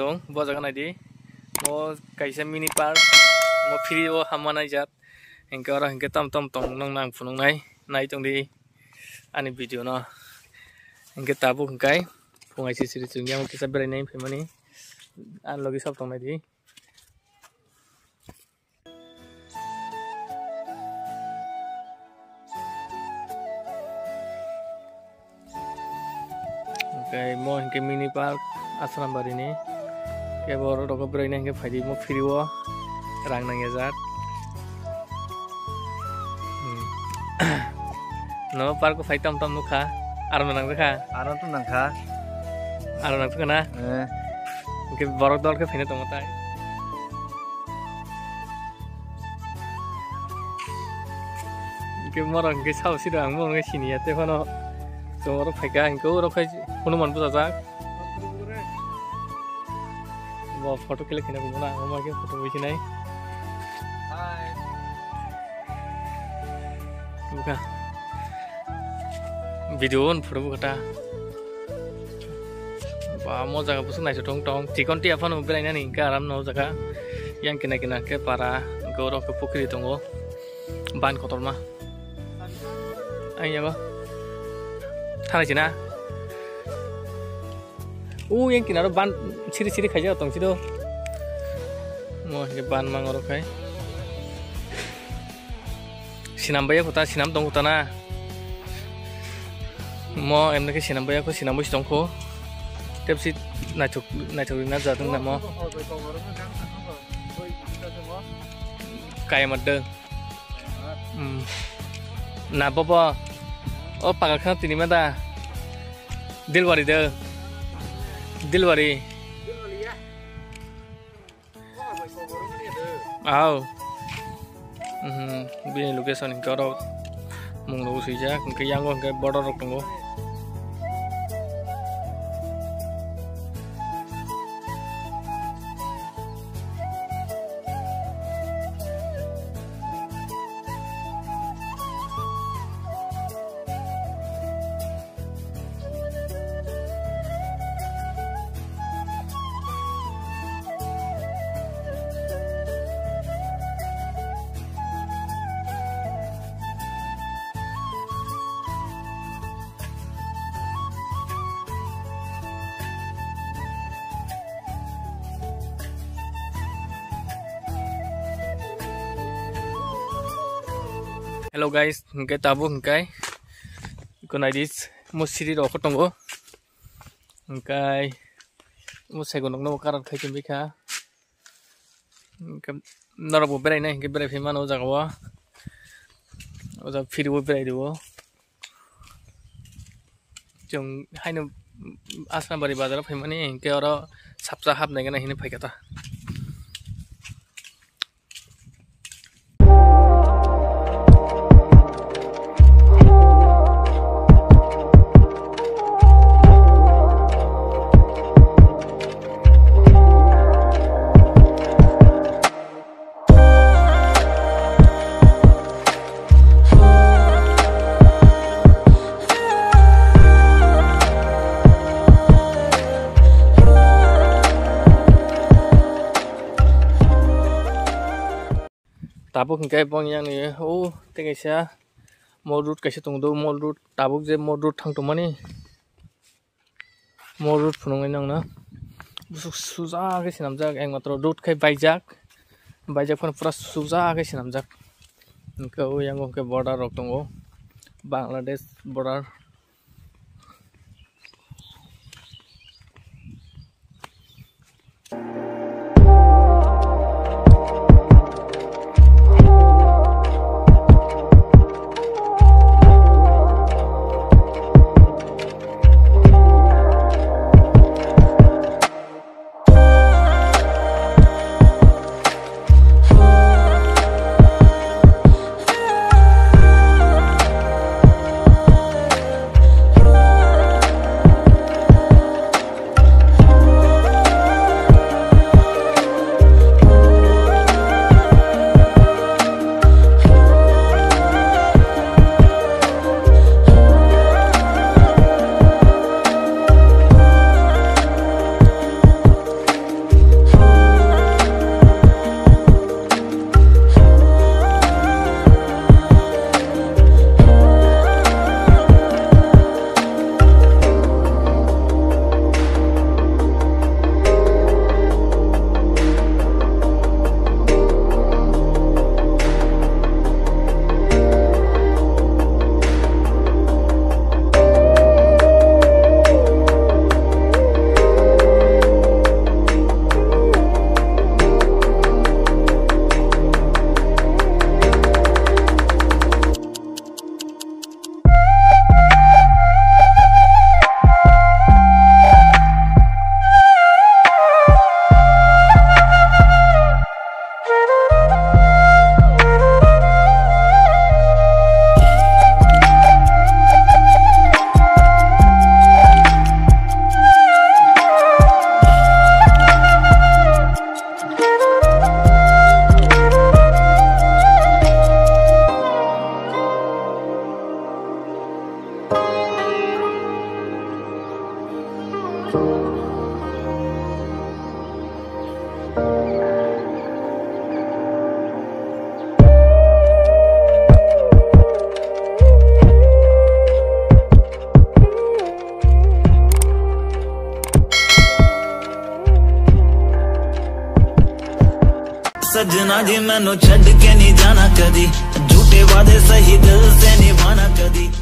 dong bojaga naidi mo kaisa mini park mo free o hamanai jat engke ora engke tam tong nang nang phunung nai tong di ani video no engke tabu hingkai pungai siri chungya mo kisa berai nai phemani an logi sab tong naidi okay mo engke mini park asram bari ni ke bor rok berai nai engke phaidi mo free o rang nang jat no park phai tam nukha aron nang kha aron tu nangkha aron nang kana ke borok dol ke phine tong tai ke morang ke sau si rang mo nge sini ate hono so ro phai ka ko ro khai hunuman puja jak bo photo kile khina ko na ma ke photo bichi nai hai buka video on photo kata ba mo jaga pusu nai tong tikon ti afan belai nani ka aram no jaga yang kena ke para goro ke pukri tongo ban kotor ma ai ya ba thana china yang kena ban siri khaja tong sido mo ke ban mangoro khai sinam baya kota sinam tong kota na mo emne ke sinam baya ko sinam bus tong ko tepsi naithuk na jadung na mo kaya madde na baba o pagal khana tini mada dilwari de dilwari aw bini location ko ro mung no sija ke yang ke border rok tongo Hello guys, hingkai tabu hingkai ikonai dis mo siri rok tongo hingkai mo sego nok no karat khai tumbi kha narabu berai nai hingkai berai phima no jaga wa oja free bo berai dewo jong haino asnabari bazar phimani hingkai ora sapsa hab nai gana hine phaikata tabuk hingkai bong yang ni tengaisa mall road kaisa tongdo mall road tabuk je mall road thang tongmani mall road phunungai nang na busuk suja ke sinamjak ekmatro road khai baijak phone pura suja ke sinamjak hingkai yang ke border rok tongo Bangladesh border सजना जी मैनू छड़ के नहीं जाना कदी, झूठे वादे सही दिल से निभाना कदी।